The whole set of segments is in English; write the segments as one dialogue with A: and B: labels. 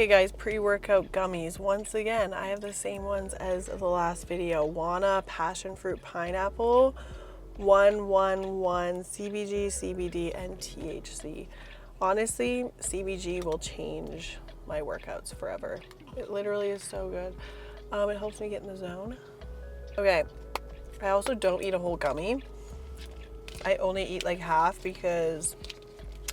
A: guys, pre-workout gummies. Once again, I have the same ones as the last video. Wana passion fruit pineapple, 111 CBG, CBD, and THC. Honestly, CBG will change my workouts forever. It literally is so good. It helps me get in the zone. Okay, I also don't eat a whole gummy. I only eat like half because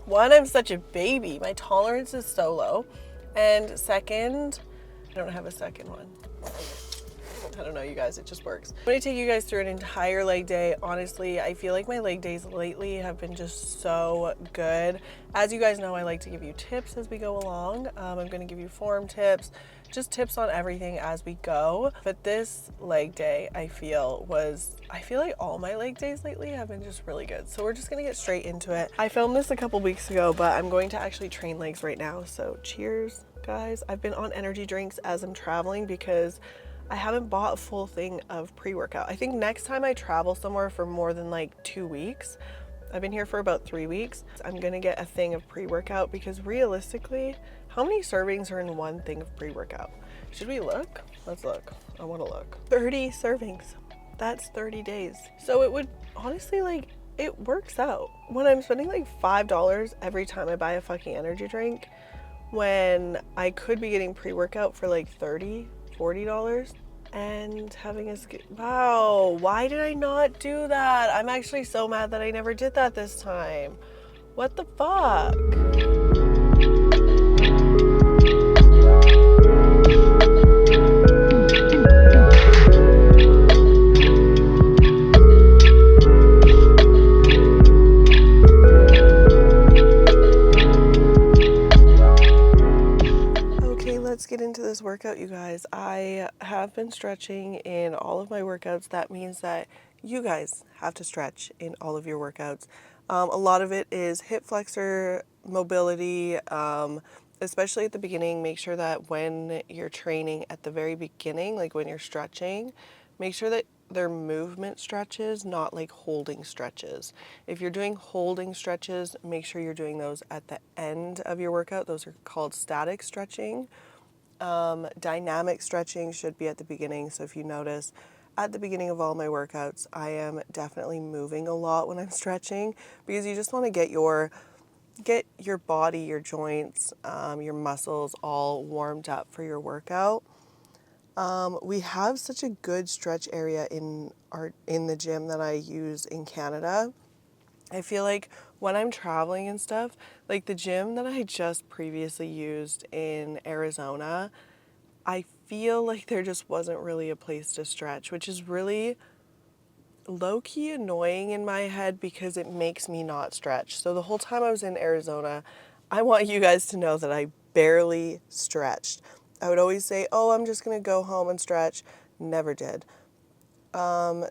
A: one, I'm such a baby. My tolerance is so low. And second, I don't have a second one. I don't know, you guys, it just works. I'm gonna take you guys through an entire leg day. Honestly, I feel like my leg days lately have been just so good. As you guys know, I like to give you tips as we go along. I'm gonna give you form tips, just tips on everything as we go. But this leg day, I feel like all my leg days lately have been just really good. So we're just gonna get straight into it. I filmed this a couple weeks ago, but I'm going to actually train legs right now. So cheers, guys. I've been on energy drinks as I'm traveling because I haven't bought a full thing of pre-workout. I think next time I travel somewhere for more than like 2 weeks, I've been here for about 3 weeks, I'm gonna get a thing of pre-workout because realistically, how many servings are in one thing of pre-workout? Should we look? Let's look. I wanna look. 30 servings. That's 30 days. So it would honestly, like, it works out. When I'm spending like $5 every time I buy a fucking energy drink, when I could be getting pre-workout for like $30, $40 and having a wow, why did I not do that? I'm actually so mad that I never did that this time. What the fuck? Let's get into this workout, you guys. I have been stretching in all of my workouts. That means that you guys have to stretch in all of your workouts. A lot of it is hip flexor mobility, especially at the beginning. Make sure that when you're training at the very beginning, like when you're stretching, make sure that they're movement stretches, not like holding stretches. If you're doing holding stretches, make sure you're doing those at the end of your workout. Those are called static stretching. Dynamic stretching should be at the beginning. So if you notice, at the beginning of all my workouts, I am definitely moving a lot when I'm stretching because you just want to get your body, your joints, your muscles all warmed up for your workout. We have such a good stretch area in the gym that I use in Canada. I feel like when I'm traveling and stuff, like the gym that I just previously used in Arizona, I feel like there just wasn't really a place to stretch, which is really low-key annoying in my head because it makes me not stretch. So the whole time I was in Arizona, I want you guys to know that I barely stretched. I would always say, oh, I'm just going to go home and stretch. Never did.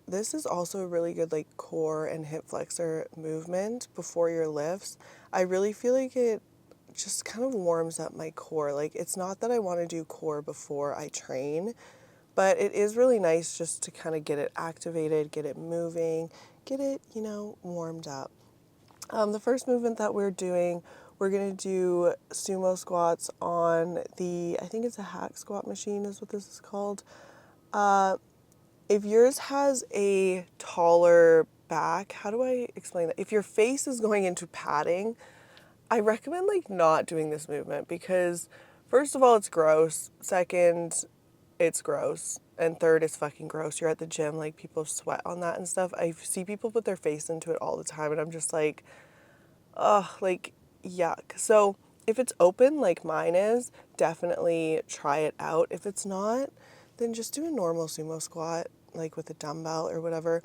A: This is also a really good like core and hip flexor movement before your lifts. I really feel like it just kind of warms up my core. Like, it's not that I want to do core before I train, but it is really nice just to kind of get it activated, get it moving, get it, warmed up. The first movement that we're doing, we're going to do sumo squats on I think it's a hack squat machine is what this is called. If yours has a taller back, how do I explain that? If your face is going into padding, I recommend like not doing this movement because first of all, it's gross. Second, it's gross. And third, it's fucking gross. You're at the gym, like people sweat on that and stuff. I see people put their face into it all the time and I'm just like, ugh, like yuck. So if it's open like mine is, definitely try it out. If it's not, then just do a normal sumo squat, like with a dumbbell or whatever.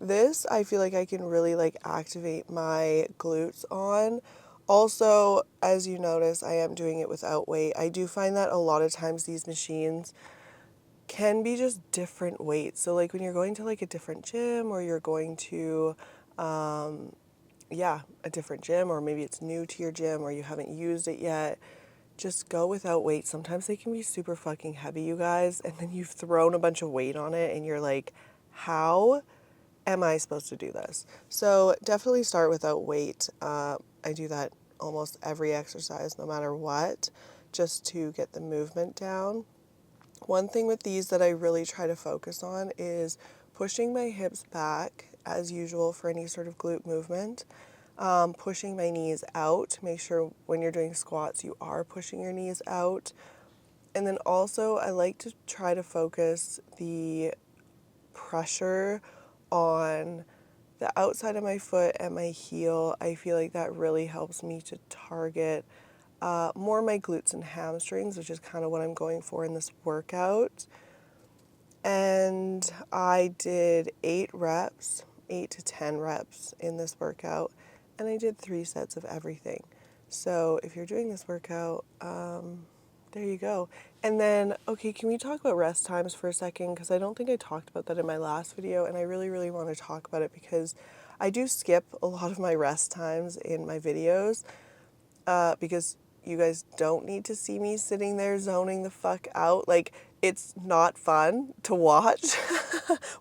A: This, I feel like I can really like activate my glutes on. Also, as you notice, I am doing it without weight. I do find that a lot of times these machines can be just different weights. So like when you're going to like a different gym or you're going to, a different gym, or maybe it's new to your gym or you haven't used it yet, just go without weight. Sometimes they can be super fucking heavy, you guys, and then you've thrown a bunch of weight on it and you're like, how am I supposed to do this? So definitely start without weight. I do that almost every exercise, no matter what, just to get the movement down. One thing with these that I really try to focus on is pushing my hips back as usual for any sort of glute movement. Pushing my knees out. Make sure when you're doing squats you are pushing your knees out. And then also I like to try to focus the pressure on the outside of my foot and my heel. I feel like that really helps me to target more my glutes and hamstrings, which is kind of what I'm going for in this workout. And I did 8 to 10 reps in this workout, and I did 3 sets of everything. So if you're doing this workout, there you go. And then, okay, can we talk about rest times for a second? Because I don't think I talked about that in my last video, and I really, really want to talk about it because I do skip a lot of my rest times in my videos because you guys don't need to see me sitting there zoning the fuck out. Like, it's not fun to watch.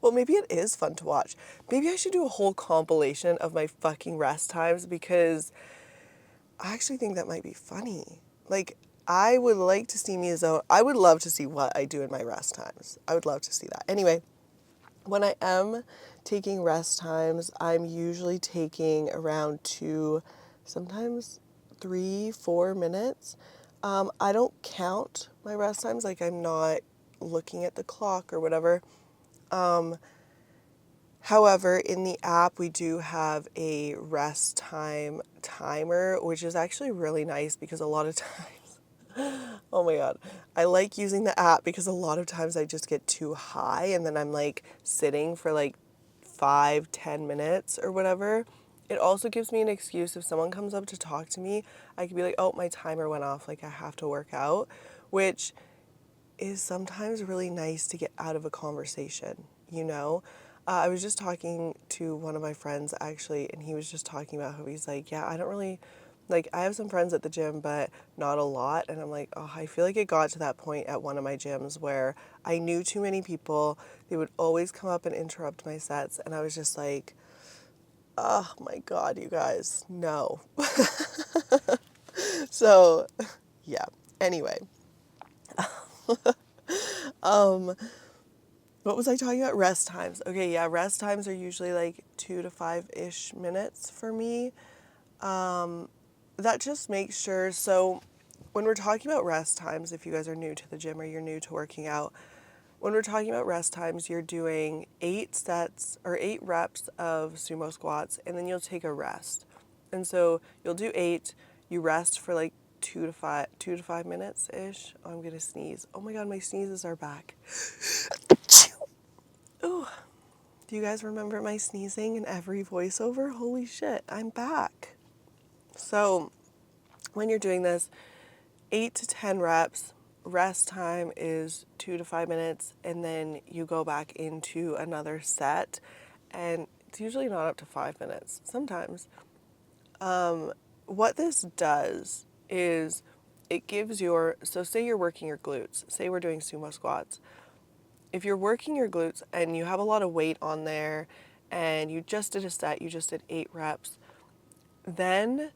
A: Well, maybe it is fun to watch. Maybe I should do a whole compilation of my fucking rest times because I actually think that might be funny. Like, I would like to see me zone. I would love to see what I do in my rest times. I would love to see that. Anyway, when I am taking rest times, I'm usually taking around 2, sometimes 3, 4 minutes. I don't count my rest times, like I'm not looking at the clock or whatever. However, in the app, we do have a rest time timer, which is actually really nice because a lot of times, oh my God, I like using the app because a lot of times I just get too high and then I'm like sitting for like 5-10 minutes or whatever. It also gives me an excuse if someone comes up to talk to me, I could be like, oh, my timer went off, like I have to work out, which is sometimes really nice to get out of a conversation, you know? I was just talking to one of my friends actually, and he was just talking about how he's like, yeah, I don't really, like, I have some friends at the gym, but not a lot. And I'm like, oh, I feel like it got to that point at one of my gyms where I knew too many people. They would always come up and interrupt my sets. And I was just like, oh my God, you guys, no. So, yeah, anyway. What was I talking about? Rest times. Okay, yeah, rest times are usually like 2 to 5-ish minutes for me. That just makes sure. So when we're talking about rest times, if you guys are new to the gym or you're new to working out, when we're talking about rest times, you're doing 8 sets or 8 reps of sumo squats, and then you'll take a rest. And so you'll do 8, you rest for like 2 to 5 minutes ish. Oh, I'm gonna sneeze. Oh my God, my sneezes are back. Ooh. Do you guys remember my sneezing in every voiceover? Holy shit, I'm back. So when you're doing this, 8 to 10 reps, rest time is 2 to 5 minutes, and then you go back into another set, and it's usually not up to 5 minutes, sometimes. What this does is it gives so say you're working your glutes, say we're doing sumo squats. If you're working your glutes and you have a lot of weight on there and you just did a set, you just did 8 reps, then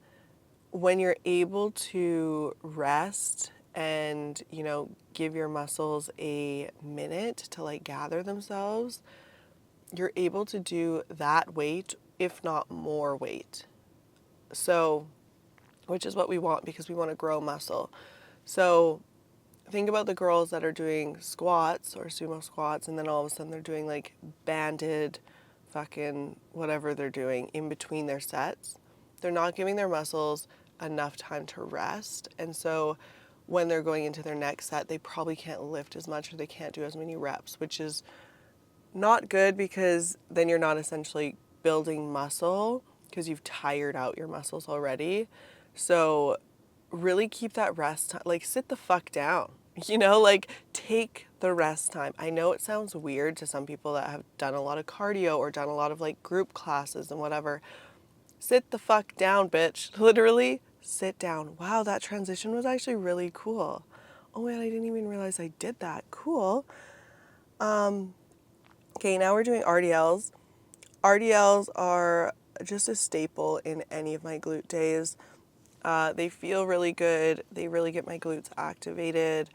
A: when you're able to rest and, give your muscles a minute to like gather themselves, you're able to do that weight, if not more weight. So, which is what we want because we want to grow muscle. So, think about the girls that are doing squats or sumo squats, and then all of a sudden they're doing like banded fucking whatever they're doing in between their sets. They're not giving their muscles enough time to rest. And so when they're going into their next set, they probably can't lift as much or they can't do as many reps, which is not good because then you're not essentially building muscle because you've tired out your muscles already. So really keep that rest time, like sit the fuck down, like take the rest time. I know it sounds weird to some people that have done a lot of cardio or done a lot of like group classes and whatever. Sit the fuck down, bitch. Literally sit down. Wow, that transition was actually really cool. Oh man, I didn't even realize I did that. Cool. Okay, now we're doing RDLs. RDLs are just a staple in any of my glute days. They feel really good. They really get my glutes activated.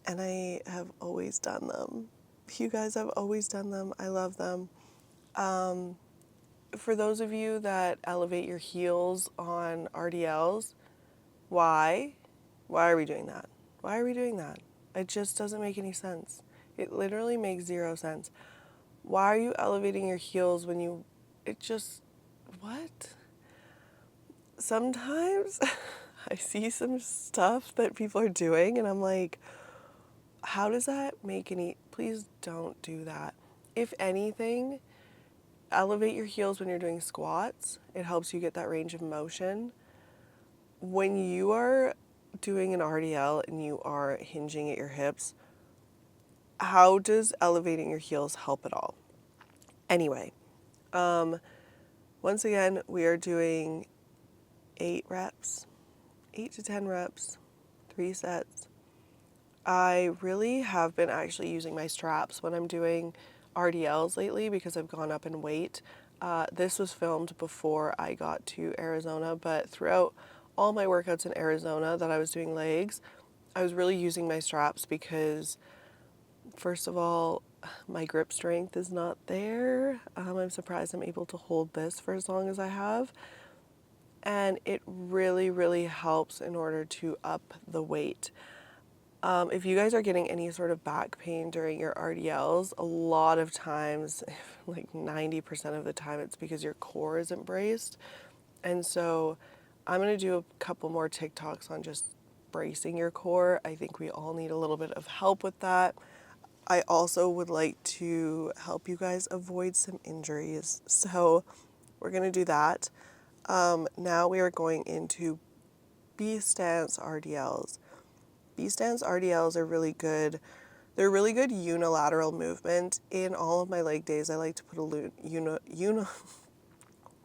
A: And I have always done them. You guys, have always done them. I love them. For those of you that elevate your heels on RDLs, why? Why are we doing that? Why are we doing that? It just doesn't make any sense. It literally makes zero sense. Why are you elevating your heels when you, it just, what? Sometimes I see some stuff that people are doing and I'm like, how does that make any, please don't do that. If anything, elevate your heels when you're doing squats. It helps you get that range of motion. When you are doing an RDL and you are hinging at your hips, how does elevating your heels help at all? Anyway, once again, we are doing 8 reps, 8 to 10 reps, 3 sets. I really have been actually using my straps when I'm doing RDLs lately because I've gone up in weight. This was filmed before I got to Arizona, but throughout all my workouts in Arizona that I was doing legs, I was really using my straps because, first of all, my grip strength is not there. I'm surprised I'm able to hold this for as long as I have. And it really, really helps in order to up the weight. If you guys are getting any sort of back pain during your RDLs, a lot of times, like 90% of the time, it's because your core isn't braced. And so I'm going to do a couple more TikToks on just bracing your core. I think we all need a little bit of help with that. I also would like to help you guys avoid some injuries. So we're going to do that. Now we are going into B stance RDLs. B stance RDLs are really good. They're really good unilateral movement. In all of my leg days, I like to put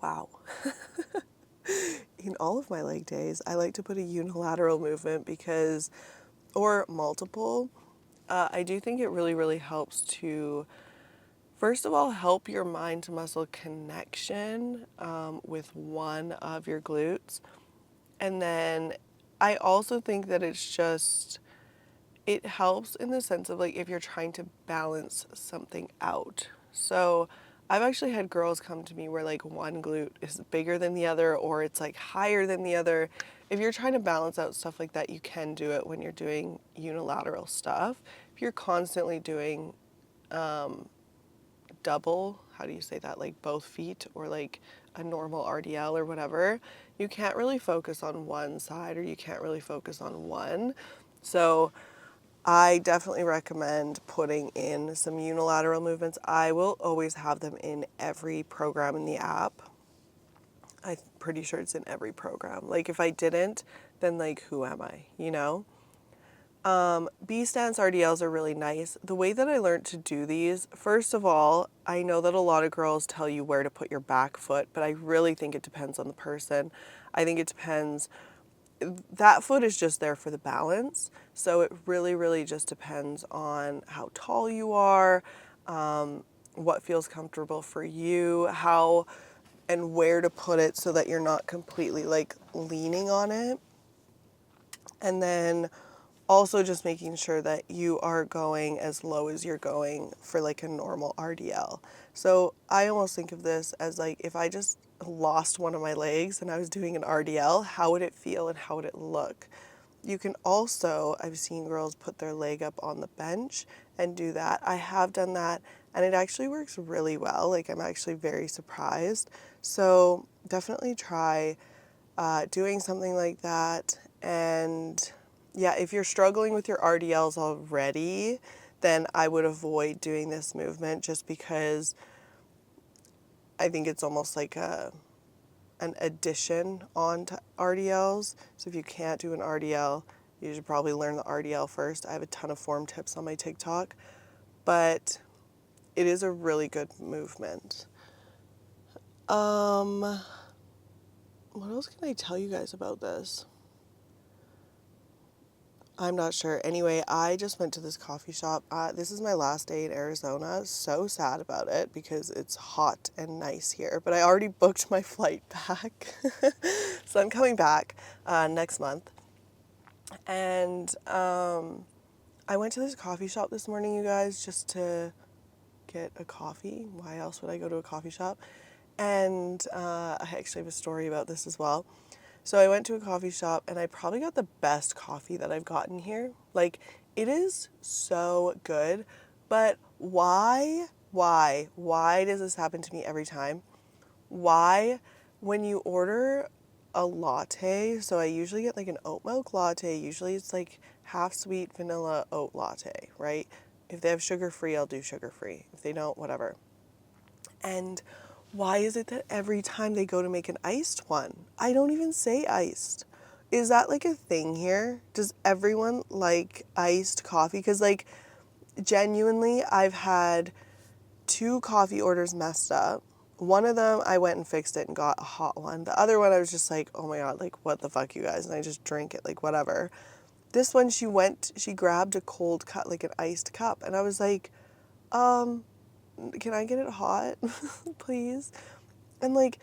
A: wow. In all of my leg days, I like to put a unilateral movement because, or multiple. I do think it really, really helps to, first of all, help your mind to muscle connection with one of your glutes. And then I also think that it helps in the sense of like if you're trying to balance something out. So I've actually had girls come to me where like one glute is bigger than the other or it's like higher than the other. If you're trying to balance out stuff like that, you can do it when you're doing unilateral stuff. If you're constantly doing double, how do you say that, like both feet or like a normal RDL or whatever, you can't really focus on one side or you can't really focus on one. So I definitely recommend putting in some unilateral movements. I will always have them in every program in the app. I'm pretty sure it's in every program. Like if I didn't, then like who am I, you know? B stance RDLs are really nice. The way that I learned to do these, first of all, I know that a lot of girls tell you where to put your back foot, but I really think it depends on the person. I think it depends. That foot is just there for the balance. So it really, really just depends on how tall you are, what feels comfortable for you, how and where to put it so that you're not completely like leaning on it. And then also just making sure that you are going as low as you're going for like a normal RDL. So I almost think of this as like if I just lost one of my legs and I was doing an RDL, how would it feel and how would it look? You can also, I've seen girls put their leg up on the bench and do that. I have done that and it actually works really well. Like I'm actually very surprised. So definitely try doing something like that. And yeah, if you're struggling with your RDLs already, then I would avoid doing this movement just because I think it's almost like an addition on to RDLs. So if you can't do an RDL, you should probably learn the RDL first. I have a ton of form tips on my TikTok, but it is a really good movement. What else can I tell you guys about this? I'm not sure. Anyway, I just went to this coffee shop. This is my last day in Arizona. So sad about it because it's hot and nice here. But I already booked my flight back. So I'm coming back next month. And I went to this coffee shop this morning, you guys, just to get a coffee. Why else would I go to a coffee shop? And I actually have a story about this as well. So I went to a coffee shop and I probably got the best coffee that I've gotten here. Like, it is so good. But why does this happen to me every time? Why, when you order a latte, so I usually get like an oat milk latte, usually it's like half sweet vanilla oat latte, right? If they have sugar free, I'll do sugar free. If they don't, whatever. And why is it that every time they go to make an iced one, I don't even say iced? Is that like a thing here? Does everyone like iced coffee? Because, like, genuinely, I've had 2 coffee orders messed up. One of them, I went and fixed it and got a hot one. The other one, I was just like, oh my God, like, what the fuck, you guys? And I just drank it, like, whatever. This one, she grabbed a cold cup, like an iced cup. And I was like, can I get it hot, please? And like,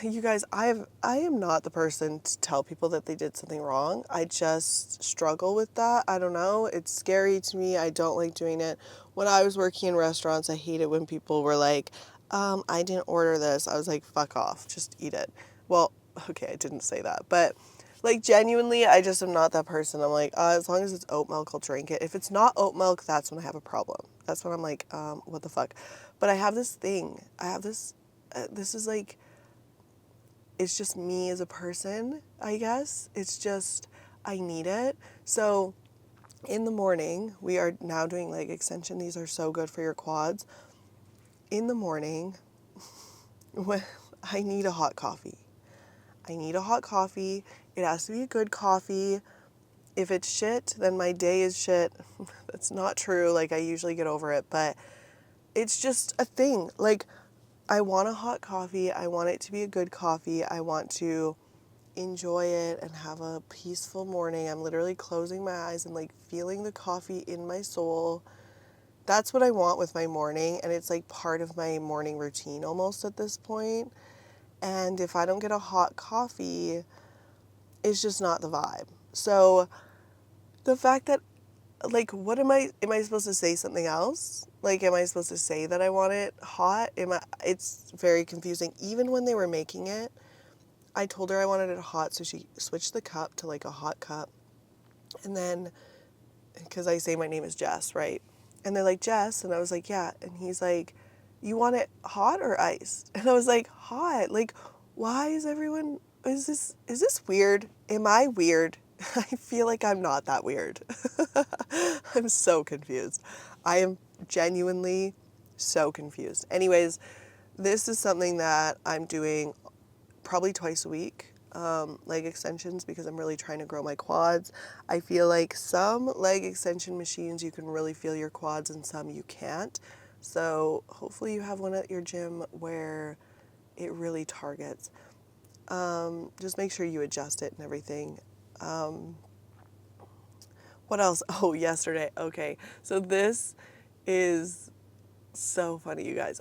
A: you guys, I am not the person to tell people that they did something wrong. I just struggle with that. I don't know. It's scary to me. I don't like doing it. When I was working in restaurants, I hate it when people were like, I didn't order this. I was like, fuck off. Just eat it. Well, okay, I didn't say that, but like, genuinely, I just am not that person. I'm like, as long as it's oat milk, I'll drink it. If it's not oat milk, that's when I have a problem. That's when I'm like, what the fuck? But I have this thing. This is like, it's just me as a person, I guess. It's just, I need it. So in the morning, we are now doing leg extension. These are so good for your quads. In the morning, when I need a hot coffee. I need a hot coffee. It has to be a good coffee. If it's shit, then my day is shit. That's not true. Like, I usually get over it, but it's just a thing. Like, I want a hot coffee. I want it to be a good coffee. I want to enjoy it and have a peaceful morning. I'm literally closing my eyes and like feeling the coffee in my soul. That's what I want with my morning, and it's like part of my morning routine almost at this point. And if I don't get a hot coffee, it's just not the vibe. So the fact that, like, what am I supposed to say something else? Like, am I supposed to say that I want it hot? It's very confusing. Even when they were making it, I told her I wanted it hot, so she switched the cup to like a hot cup. And then, because I say my name is Jess, right? And they're like, Jess, and I was like, yeah. And he's like, you want it hot or iced? And I was like, hot. Like, why is everyone, is this weird? Am I weird? I feel like I'm not that weird. I'm so confused. I am genuinely so confused. Anyways, this is something that I'm doing probably twice a week, leg extensions, because I'm really trying to grow my quads. I feel like some leg extension machines you can really feel your quads and some you can't. So hopefully you have one at your gym where it really targets. Just make sure you adjust it and everything. What else? Oh, yesterday. Okay. So this is so funny, you guys.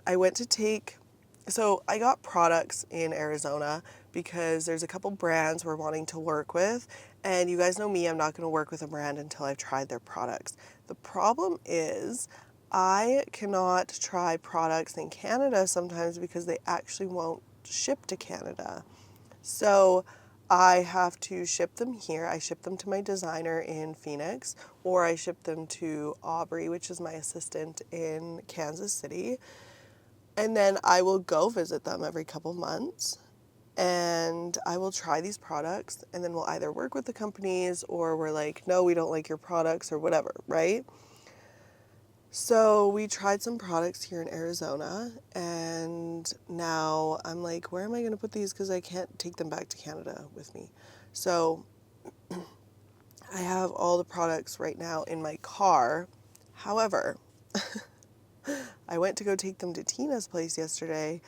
A: So I got products in Arizona because there's a couple brands we're wanting to work with. And you guys know me, I'm not going to work with a brand until I've tried their products. The problem is I cannot try products in Canada sometimes because they actually won't ship to Canada. So I have to ship them here. I ship them to my designer in Phoenix, or I ship them to Aubrey, which is my assistant in Kansas City. And then I will go visit them every couple months and I will try these products, and then we'll either work with the companies or we're like, no, we don't like your products or whatever, right? So we tried some products here in Arizona, and now I'm like, where am I going to put these? Because I can't take them back to Canada with me. So I have all the products right now in my car. However, I went to go take them to Tina's place yesterday,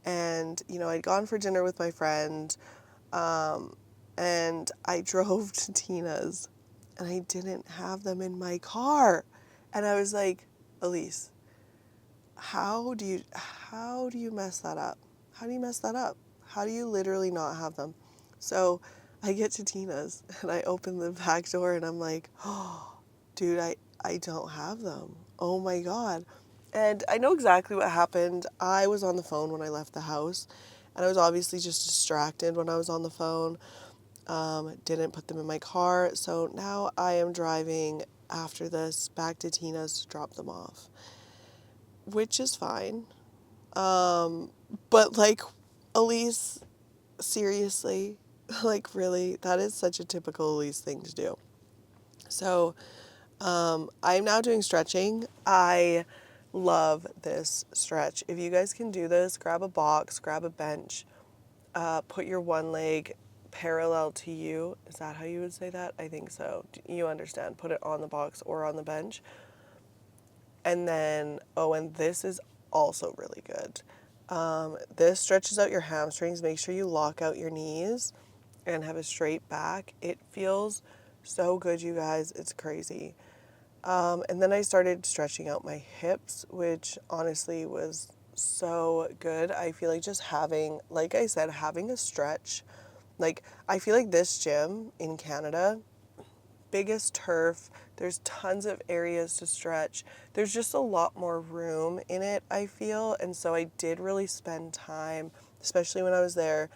A: and, I'd gone for dinner with my friend, and I drove to Tina's, and I didn't have them in my car. And I was like, Elise, how do you mess that up? How do you mess that up? How do you literally not have them? So I get to Tina's and I open the back door and I'm like, oh, dude, I don't have them. Oh my God. And I know exactly what happened. I was on the phone when I left the house, and I was obviously just distracted when I was on the phone. Didn't put them in my car. So now I am driving after this back to Tina's to drop them off, which is fine. But like, Elise, seriously, like really, that is such a typical Elise thing to do. So I'm now doing stretching. I love this stretch. If you guys can do this, grab a box, grab a bench, put your one leg parallel to you. Is that how you would say that? I think so. You understand. Put it on the box or on the bench. And then, oh, and this is also really good. This stretches out your hamstrings. Make sure you lock out your knees and have a straight back. It feels so good, you guys. It's crazy. And then I started stretching out my hips, which honestly was so good. I feel like just having, like I said, having a stretch. Like, I feel like this gym in Canada, biggest turf, there's tons of areas to stretch. There's just a lot more room in it, I feel. And so I did really spend time, especially when I was there,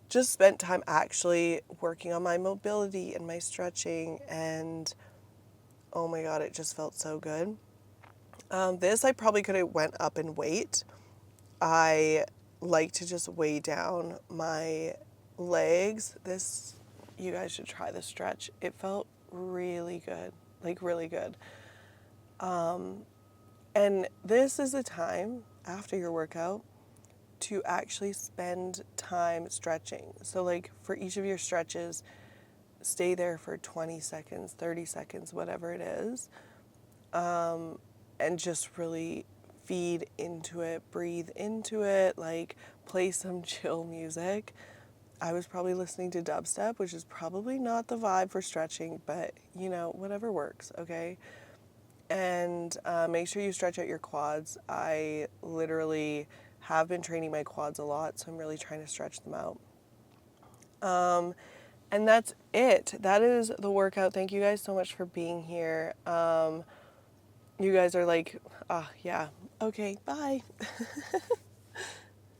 A: just spent time actually working on my mobility and my stretching, and oh my God, it just felt so good. This I probably could have went up in weight. I like to just weigh down my legs. This, you guys should try this stretch. It felt really good, like really good. And this is the time after your workout to actually spend time stretching. So like for each of your stretches, stay there for 20 seconds, 30 seconds, whatever it is, and just really feed into it, breathe into it, like play some chill music. I was probably listening to dubstep, which is probably not the vibe for stretching, but you know, whatever works, okay? And make sure you stretch out your quads. I literally have been training my quads a lot, so I'm really trying to stretch them out. And that's it. That is the workout. Thank you guys so much for being here. You guys are like, yeah, okay, bye.